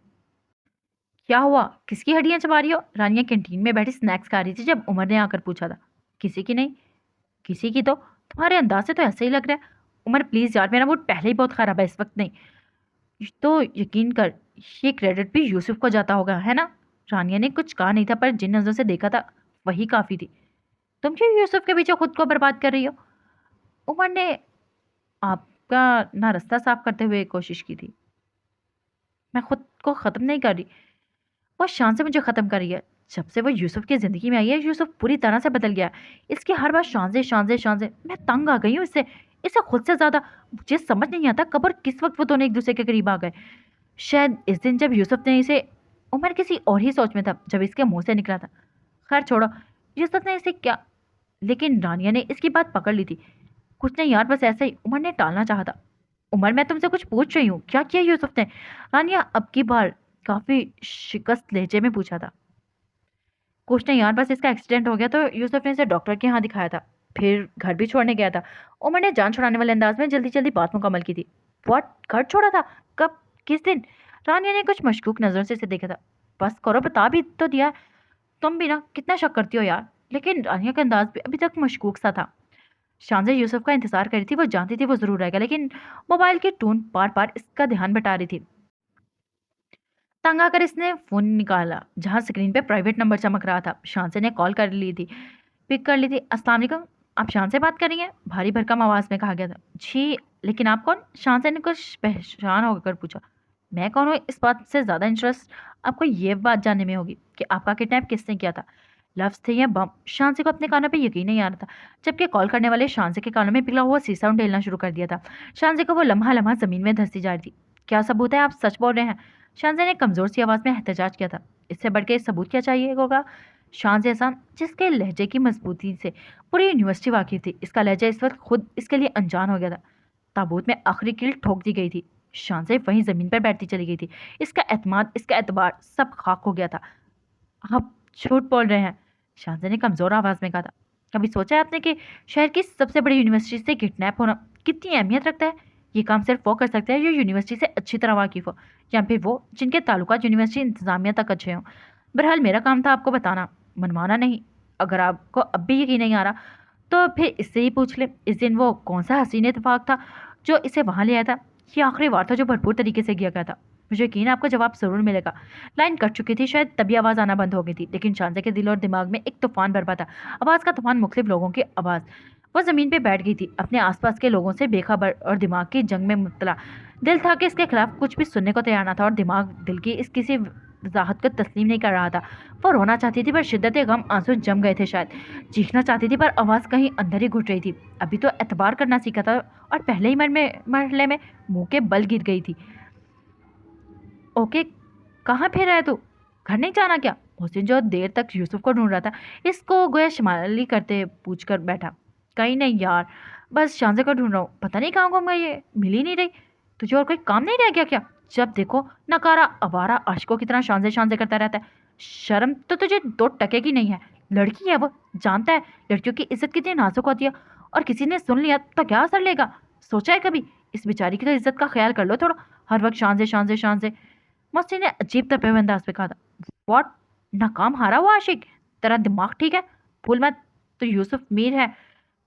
क्या हुआ, किसकी हड्डियां चबा रही हो? रानिया कैंटीन में बैठी स्नैक्स खा रही थी जब उमर ने आकर पूछा था। किसी की नहीं। किसी की तो? तुम्हारे अंदाज से तो ऐसे ही लग रहा है। उमर प्लीज यार, मेरा मूड पहले ही बहुत खराब है, इस वक्त नहीं। तो यकीन कर, ये क्रेडिट भी यूसुफ को जाता होगा, है ना? रानिया ने कुछ कहा नहीं था पर जिन नजरों से देखा था वही काफी थी। तुम क्यों यूसुफ के पीछे खुद को बर्बाद कर रही हो? उमर ने आपका ना रास्ता साफ करते हुए कोशिश की थी। मैं खुद को खत्म नहीं कर रही, वो शान से मुझे ख़त्म कर रही है। जब से वो यूसुफ की ज़िंदगी में आई है, यूसुफ पूरी तरह से बदल गया है। इसकी हर बार शान से मैं तंग आ गई हूँ इससे, इससे खुद से ज़्यादा। मुझे समझ नहीं आता कब और किस वक्त वो दोनों एक दूसरे के करीब आ गए। शायद इस दिन जब यूसुफ ने इसे, उमर किसी और ही सोच में था जब इसके मुंह से निकला था। खैर छोड़ो, यूसुफ ने इसे क्या, लेकिन रानिया ने इसकी बात पकड़ ली थी। कुछ नहीं यार, बस ऐसे ही उमर ने टालना चाहा था। उमर, मैं तुमसे कुछ पूछ रही हूँ, क्या किया यूसुफ ने? रानिया अब की बार काफी शिकस्त लहजे में पूछा था। कुछ नहीं यार, बस इसका एक्सीडेंट हो गया तो यूसुफ ने इसे डॉक्टर के यहाँ दिखाया था, फिर घर भी छोड़ने गया था। उमर ने जान छुड़ाने वाले अंदाज में जल्दी जल्दी बात मुकम्मल की थी। व्हाट, घर छोड़ा था? कब, किस दिन? रानिया ने कुछ मशकूक नजरों से इसे देखा था। बस करो, बता भी तो दिया। तुम भी ना कितना शक करती हो यार। लेकिन रानिया का अंदाज भी अभी तक मशकूक सा था। शानजे यूसुफ का इंतजार कर रही थी। वो जानती थी वो जरूर आएगा, लेकिन मोबाइल की टून बार बार इसका ध्यान बटा रही थी। तंग आकर इसने फोन निकाला जहां स्क्रीन पे प्राइवेट नंबर चमक रहा था। शानसे ने कॉल कर ली थी, पिक कर ली थी। अस्सलाम वालेकुम, आप शान से बात कर रही हैं? भारी भरकम आवाज में कहा गया था। जी, लेकिन आप कौन? शानसे ने कुछ परेशान होकर पूछा। मैं कौन हूँ इस बात से ज्यादा इंटरेस्ट आपको ये बात जानने में होगी कि आपका किडनैप किसने किया था। लफ्ज थे या बम? शानसे को अपने कानों पे यकीन नहीं आ रहा था, जबकि कॉल करने वाले शानसे के कानों में पिघला हुआ शीशा उंडेलना शुरू कर दिया था। शानसे को वो लम्हा लम्हा जमीन में धंसती जा रही थी। क्या सबूत है, आप सच बोल रहे हैं? शानजे ने कमजोर सी आवाज में एहतजाज किया था। इससे बढ़ के सबूत क्या चाहिए होगा? शानजे एहसान, जिसके लहजे की मजबूती से पूरी यूनिवर्सिटी वाकिफ थी, इसका लहजा इस वक्त खुद इसके लिए अनजान हो गया था। ताबूत में आखिरी कील ठोक दी गई थी। शानजे वहीं जमीन पर बैठती चली गई थी। इसका एतमाद, इसका एतबार सब खाक हो गया था। आप झूठ बोल रहे हैं, शानजे ने कमजोर आवाज में कहा था। कभी सोचा है आपने कि शहर की सबसे बड़ी यूनिवर्सिटी से किडनैप होना कितनी अहमियत रखता है? ये काम सिर्फ वो कर सकते हैं जो यूनिवर्सिटी से अच्छी तरह वाकिफ हो, या फिर वो जिनके ताल्लुकात यूनिवर्सिटी इंतजामिया तक अच्छे हों। बहरहाल मेरा काम था आपको बताना, मनवाना नहीं। अगर आपको अब भी यकीन नहीं आ रहा तो फिर इससे ही पूछ ले, इस दिन वो कौन सा हसीन इत्तेफाक था जो इसे वहां ले आया था। ये आखिरी वार था जो भरपूर तरीके से किया गया था। मुझे यकीन है आपको जवाब जरूर मिलेगा। लाइन कट चुकी थी, शायद तभी आवाज़ आना बंद हो गई थी, लेकिन शांजा के दिल और दिमाग में एक तूफान बरपा था। आवाज़ का तूफान, मुख्तलिफ लोगों की आवाज़। वो ज़मीन पे बैठ गई थी, अपने आसपास के लोगों से बेखबर और दिमाग की जंग में मुब्तला। दिल था कि इसके खिलाफ कुछ भी सुनने को तैयार ना था, और दिमाग दिल की इस किसी वजाहत को तस्लीम नहीं कर रहा था। वो रोना चाहती थी पर शिद्दत गम आंसू जम गए थे शायद। चीखना चाहती थी पर आवाज़ कहीं अंदर ही घुट रही थी। अभी तो एतबार करना सीखा था और पहले ही मरहले में मुंह के बल गिर गई थी। ओके, कहाँ फिर रहा है तू? घर नहीं जाना क्या? मोहसिन जो देर तक यूसुफ को ढूंढ रहा था, इसको गोया शुमाली करते पूछ कर बैठा। कहीं नहीं यार, बस शांजे को ढूंढ रहा हूँ, पता नहीं कहाँ गुम गई है, मिल ही नहीं रही। तुझे और कोई काम नहीं रह गया क्या? जब देखो नकारा आवारा आशिकों की तरह शांजे शांजे करता रहता है। शर्म तो तुझे दो टके की नहीं है। लड़की है वो, जानता है लड़कियों की इज्जत कितनी नाजुक होती है, और किसी ने सुन लिया तो क्या असर लेगा? सोचा है कभी? इस बेचारी की तो इज्जत का ख्याल कर लो थोड़ा। हर वक्त शांजे शांजे शांजे। मस्ती ने अजीब तपे हुए अंदाज में कहा था। वॉट? नाकाम हारा हुआ आशिक? तेरा दिमाग ठीक है? भूल मत, तो यूसुफ मीर है,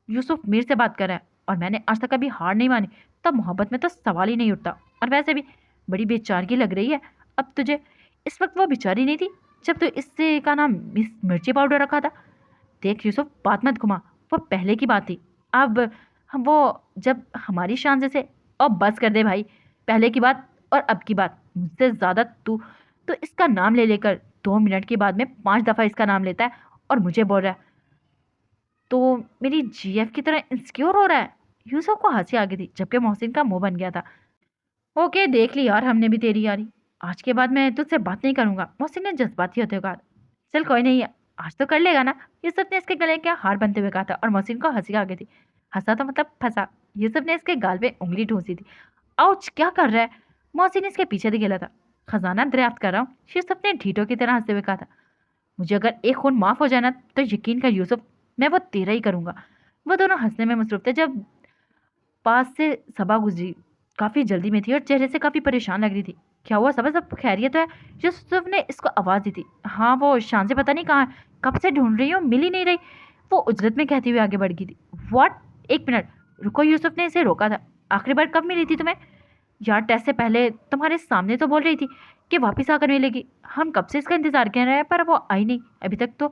यूसुफ मीर से बात कर रहा है, और मैंने आज तक कभी हार नहीं मानी। तब मोहब्बत में तो सवाल ही नहीं उठता। और वैसे भी बड़ी बेचारगी लग रही है अब तुझे। इस वक्त वो बेचारी नहीं थी जब तू इससे का नाम मिस मिर्ची पाउडर रखा था। देख यूसुफ, बात मत घुमा। वो पहले की बात थी। अब हम वो जब हमारी शान से। अब बस कर दे भाई। पहले की बात और अब की बात मुझसे ज्यादा तू तो इसका नाम ले लेकर 2 मिनट के बाद में 5 दफा इसका नाम लेता है, और मुझे बोल रहा है तो मेरी जीएफ की तरह इंसिक्योर हो रहा है। यूसुफ को हंसी आ गई थी, जबकि मोहसिन का मुंह बन गया था। ओके, देख ली यार, हमने भी तेरी यारी। आज के बाद मैं तुझसे बात नहीं करूंगा, मोहसिन ने जज्बाती होते हुए कहा। चल कोई नहीं, आज तो कर लेगा ना? यूसुफ ने इसके गले का हार बनते हुए कहा था, और मोहसिन को हंसी आ गई थी। हंसा तो मतलब फंसा। यूसुफ ने इसके गाल पे उंगली ठूंसी थी। आउच, क्या कर रहा है? मोहसिन इसके पीछे से खेला था। खजाना दरियाफ्त कर रहा हूँ, यूसुफ ने ढीठों की तरह हंसते हुए कहा था। मुझे अगर एक खून माफ हो जाए ना तो यकीन कर यूसुफ, मैं वो तेरा ही करूंगा। वो दोनों हंसने में मसरूफ थे जब पास से सबा गुजरी। काफी जल्दी में थी और चेहरे से काफी परेशान लग रही थी। क्या हुआ सबा, सब खैरियत है? यूसुफ ने इसको आवाज दी थी। हाँ, वो शान से पता नहीं कहाँ है, कब से ढूंढ रही हूँ, मिल ही नहीं रही। वो उजरत में कहती हुई आगे बढ़ गई थी। व्हाट? एक मिनट रुको, यूसुफ ने इसे रोका था। आखिरी बार कब मिली थी तुम्हें? यार टेस्ट से पहले तुम्हारे सामने तो बोल रही थी कि वापस आकर मिलेगी। हम कब से इसका इंतजार कर रहे हैं पर वो आई नहीं। अभी तक तो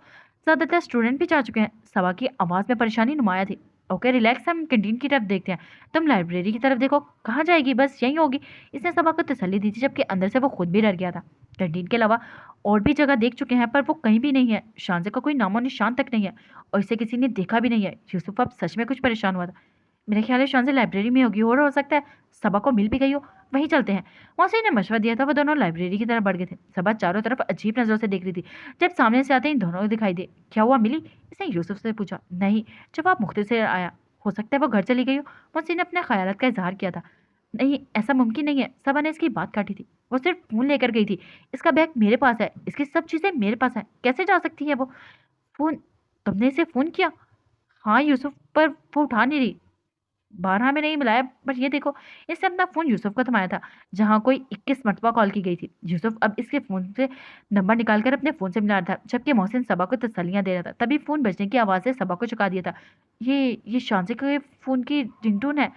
ज्यादातर स्टूडेंट भी जा चुके हैं। सबा की आवाज में परेशानी नुमाया थी। ओके रिलैक्स, हम कैंटीन की तरफ देखते हैं। तुम लाइब्रेरी की तरफ देखो, कहाँ जाएगी, बस यहीं होगी। इसने सबा को तसल्ली दी थी, जबकि अंदर से वो खुद भी डर गया था। कैंटीन के अलावा और भी जगह देख चुके हैं पर वो कहीं भी नहीं है। शांजे का कोई नामो निशान तक नहीं है, और इसे किसी ने देखा भी नहीं है। यूसुफ अब सच में कुछ परेशान हुआ था। मेरे ख्याल है शांजे लाइब्रेरी में होगी, और हो सकता है सबा को मिल भी गई हो। वहीं चलते हैं। मौसी ने मशवरा दिया था। वो दोनों लाइब्रेरी की तरफ बढ़ गए थे। सबा चारों तरफ अजीब नजरों से देख रही थी। जब सामने से आते ही दोनों दिखाई दे। क्या हुआ, मिली? इसने यूसुफ से पूछा। नहीं, जवाब मुख्तसर से आया। हो सकता है वो घर चली गई हो। मौसी ने अपने ख्यालात का इजहार किया था। नहीं, ऐसा मुमकिन नहीं है। सबा ने इसकी बात काटी थी। वो सिर्फ फोन लेकर गई थी। इसका बैग मेरे पास है, इसकी सब चीजें मेरे पास है, कैसे जा सकती है वो? फोन? तुमने इसे फोन किया? हाँ यूसुफ, पर वो उठा नहीं रही। 12 में नहीं मिलाया, बट ये देखो। इसने अपना फोन यूसुफ को थमाया था, जहां कोई 21 मरतबा कॉल की गई थी। यूसुफ अब इसके फोन से नंबर निकालकर अपने फोन से मिला रहा था, जबकि मोहसिन सबा को तसल्लियां दे रहा था। तभी फोन बजने की आवाज से सबा को चुका दिया था। ये शांति के फोन की रिंगटोन है।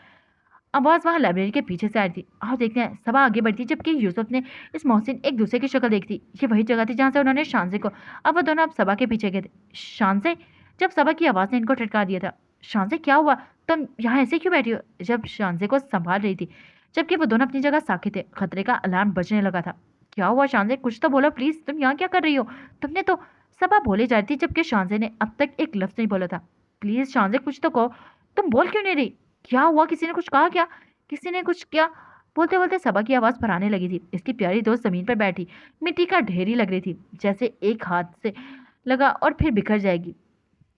आवाज वहां लाइब्रेरी के पीछे से आ रही थी। आओ देखते हैं। सबा आगे बढ़ती, जबकि यूसुफ ने इस मोहसिन एक दूसरे की शक्ल देखी थी। ये वही जगह थी जहां से उन्होंने शांजे को। अब वो दोनों अब सबा के पीछे गए थे। शांजे? जब सबा की आवाज ने इनको ठटका दिया था। शांजे क्या हुआ? तुम यहाँ ऐसे क्यों बैठी हो? जब शांजे को संभाल रही थी, जबकि वो दोनों अपनी जगह साकित थे। खतरे का अलार्म बजने लगा था। क्या हुआ शांजे, कुछ तो बोलो प्लीज, तुम यहाँ क्या कर रही हो? तुमने तो। सबा बोले जा रही थी, जबकि शांजे ने अब तक एक लफ्ज नहीं बोला था। प्लीज शांजे, कुछ तो कहो। तुम बोल क्यों नहीं रही? क्या हुआ, किसी ने कुछ कहा क्या? किसी ने कुछ क्या? बोलते बोलते सबा की आवाज भराने लगी थी। इसकी प्यारी दोस्त जमीन पर बैठी मिट्टी का ढेरी लग रही थी, जैसे एक हाथ से लगा और फिर बिखर जाएगी।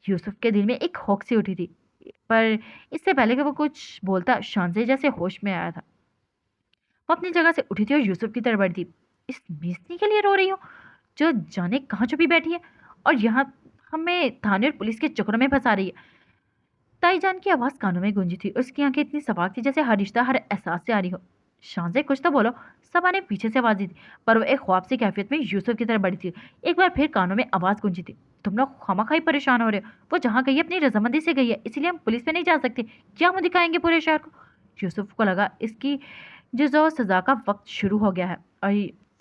यूसुफ के दिल में एक हौक सी उठी थी, पर इससे पहले कि वो कुछ बोलता, शांजे जैसे होश में आया था। वो अपनी जगह से उठी थी और यूसुफ की तरफ बढ़ी थी। इस मिस्त्री के लिए रो रही हो, जो जाने कहाँ छुपी बैठी है, और यहाँ हमें थाने और पुलिस के चक्करों में फंसा रही है। ताईजान की आवाज़ कानों में गूंजी थी और उसकी आंखें इतनी सपाट थी जैसे हर रिश्ता हर एहसास से आ रही हो। शांजे कुछ तो बोलो। सबा ने पीछे से आवाज़ दी थी, पर वो एक ख्वाब सी कैफियत में यूसुफ की तरफ बढ़ी थी। एक बार फिर कानों में आवाज़ गूंजी थी, तुम लोग खामखाई परेशान हो रहे हो। वो जहाँ गई है अपनी रजामंदी से गई है, इसीलिए हम पुलिस पे नहीं जा सकते। क्या मुँह दिखाएंगे पूरे शहर को। यूसुफ को लगा इसकी जो सजा का वक्त शुरू हो गया है। और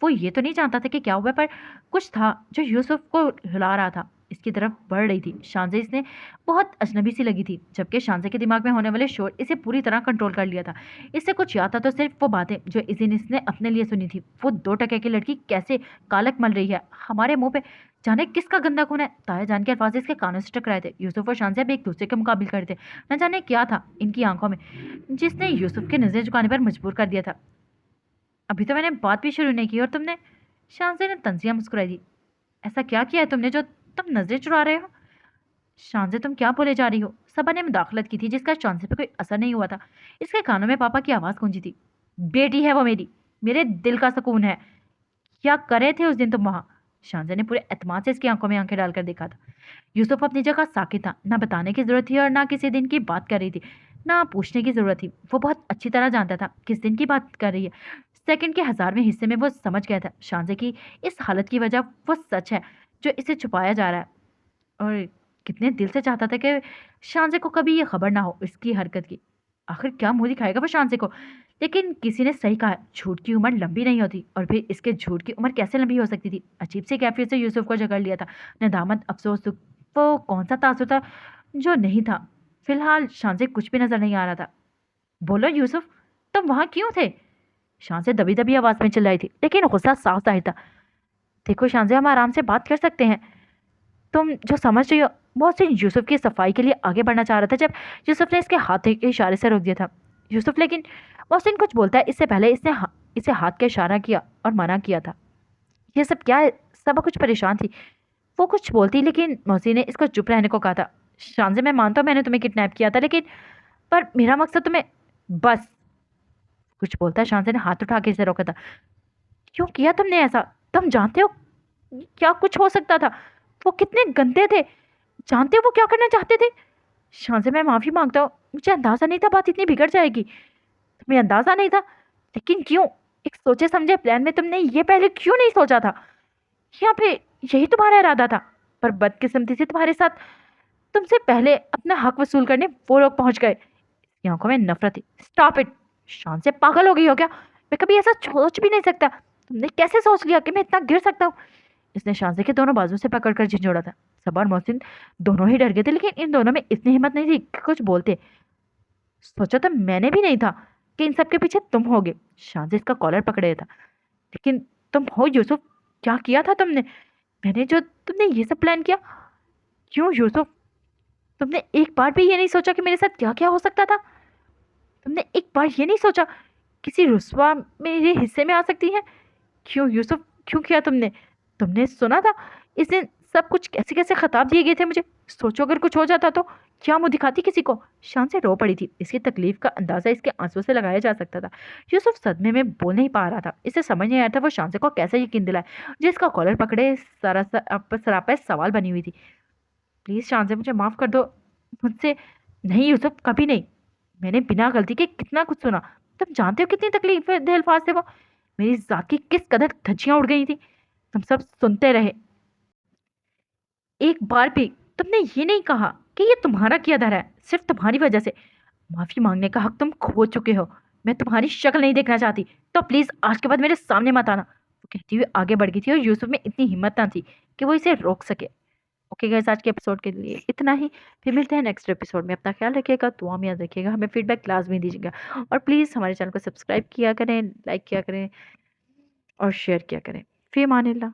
वो ये तो नहीं जानता था कि क्या हुआ, पर कुछ था जो यूसुफ को हिला रहा था, इसकी तरफ बढ़ रही थी। शांजे इसने बहुत अजनबी सी लगी थी, जबकि शांजे के दिमाग में होने वाले शोर इसे पूरी तरह कंट्रोल कर लिया था। इससे कुछ याद था तो सिर्फ वो बातें जो इस दिन इसने अपने लिए सुनी थी। वो 2 टके की लड़की कैसे कालक मल रही है हमारे मुंह पे, जाने किसका गंदा खून है। ताया जान के अल्फाज इसके कानों से टकराए थे। यूसुफ और शांजे अब एक दूसरे के मुकाबिल कर थे। न जाने क्या था इनकी आंखों में जिसने यूसुफ के नजरें झुकाने पर मजबूर कर दिया था। अभी तो मैंने बात भी शुरू नहीं की और तुमने। शांजे ने तंजिया मुस्कुराई दी। ऐसा क्या किया है तुमने जो तुम नजरें चुरा रहे हो। शांजे तुम क्या बोले जा रही हो। सबा ने मुदाखलत की थी जिसका शांजे पे कोई असर नहीं हुआ था। इसके कानों में पापा की आवाज़ गूंजी थी, बेटी है वो मेरी, मेरे दिल का सुकून है। क्या करे थे उस दिन तुम वहाँ। शांजे ने पूरे एतमाद से इसकी आंखों में आंखें डालकर देखा था। यूसुफ अपनी जगह साकित था, ना बताने की जरूरत थी और ना किसी दिन की बात कर रही थी, ना पूछने की जरूरत थी। वो बहुत अच्छी तरह जानता था किस दिन की बात कर रही है। सेकंड के 1000वें हिस्से में वो समझ गया था शांजे की इस हालत की वजह वो सच है जो इसे छुपाया जा रहा है। और कितने दिल से चाहता था कि शांजे को कभी ये खबर ना हो इसकी हरकत की। आखिर क्या मुंह दिखाएगा वो शांजे को। लेकिन किसी ने सही कहा, झूठ की उम्र लंबी नहीं होती, और फिर इसके झूठ की उम्र कैसे लंबी हो सकती थी। अजीब सी कैफियत से यूसुफ को जकड़ लिया था, नदामत, अफसोस, दुख। वो कौन सा तासुर था जो नहीं था। फिलहाल शांजे कुछ भी नजर नहीं आ रहा था। बोलो यूसुफ, तुम वहां क्यों थे। शांजे दबी दबी आवाज में चिल्लाई थी, लेकिन गुस्सा साफ जाहिर था। देखो शांजे, हम आराम से बात कर सकते हैं। तुम जो समझ रही हो। मोहसिन यूसुफ की सफाई के लिए आगे बढ़ना चाह रहा था जब यूसुफ ने इसके हाथ के इशारे से रोक दिया था। यूसुफ, लेकिन मोहसिन कुछ बोलता है इससे पहले इसने इसे हाथ का इशारा किया और मना किया था। ये सब क्या है। सब कुछ परेशान थी। वो कुछ बोलती, लेकिन मोहसिन ने इसको चुप रहने को कहा था। शांजे, मैं मानता हूँ मैंने तुम्हें किडनैप किया था, लेकिन पर मेरा मकसद तुम्हें। बस। कुछ बोलता है। शांजे ने हाथ उठा के इसे रोका था। क्यों किया तुमने ऐसा। तुम जानते हो क्या कुछ हो सकता था। वो कितने गंदे थे। जानते हो वो क्या करना चाहते थे। शांसे, मैं माफी मांगता हूँ, मुझे अंदाजा नहीं था बात इतनी बिगड़ जाएगी। तुम्हें अंदाजा नहीं था, लेकिन क्यों। एक सोचे समझे प्लान में तुमने ये पहले क्यों नहीं सोचा था। या फिर यही तुम्हारा इरादा था। पर बदकिस्मती से तुम्हारे साथ तुमसे पहले अपना हक वसूल करने वो लोग पहुंच गए। इसकी आंखों में नफरत थी। Stop it. शान से पागल हो गई हो क्या। मैं कभी ऐसा सोच भी नहीं सकता। तुमने कैसे सोच लिया कि मैं इतना गिर सकता हूँ। इसने शांसे के दोनों बाजू से पकड़कर झिंझोड़ा था। सबा और मोहसिन दोनों ही डर गए थे, लेकिन इन दोनों में इतनी हिम्मत नहीं थी कि कुछ बोलते। सोचा तो मैंने भी नहीं था कि इन सब के पीछे तुम होगे। शांसे इसका कॉलर पकड़े था। लेकिन तुम हो यूसुफ। क्या किया था तुमने। मैंने जो तुमने ये सब प्लान किया। क्यों यूसुफ। तुमने एक बार भी ये नहीं सोचा कि मेरे साथ क्या क्या हो सकता था। तुमने एक बार ये नहीं सोचा किसी रुस्वा मेरे हिस्से में आ सकती है। क्यों यूसुफ, क्यों किया तुमने। तुमने सुना था इस दिन सब कुछ कैसे कैसे खिताब दिए गए थे मुझे। सोचो अगर कुछ हो जाता तो क्या मुंह दिखाती किसी को। शान से रो पड़ी थी। इसकी तकलीफ का अंदाजा इसके आंसू से लगाया जा सकता था। यूसुफ सदमे में बोल नहीं पा रहा था। इसे समझ नहीं आया था वो शांसे को कैसे यकीन दिलाए जिसका कॉलर पकड़े सरापा सवाल बनी हुई थी। प्लीज शांसे, मुझे माफ कर दो। मुझसे नहीं यूसुफ, कभी नहीं। मैंने बिना गलती के कितना कुछ सुना। तुम जानते हो कितनी तकलीफ दे अल्फाज थे वो। मेरी जात की किस कदर धज्जियां उड़ गई थी। तुम सब सुनते रहे। एक बार भी तुमने ये नहीं कहा कि ये तुम्हारा किया धरा है सिर्फ तुम्हारी वजह से। माफी मांगने का हक तुम खो चुके हो। मैं तुम्हारी शक्ल नहीं देखना चाहती, तो प्लीज आज के बाद मेरे सामने मत आना। वो कहती हुई आगे बढ़ गई थी और यूसुफ में इतनी हिम्मत ना थी कि वो इसे रोक सके। ओके गाइस, आज के एपिसोड के लिए इतना ही। फिर मिलते हैं नेक्स्ट एपिसोड में। अपना ख्याल रखिएगा, दुआ में याद रखिएगा, हमें फीडबैक लाजमी दीजिएगा। और प्लीज़ हमारे चैनल को सब्सक्राइब किया करें, लाइक किया करें और शेयर किया करें। फिर मानिल्लाह।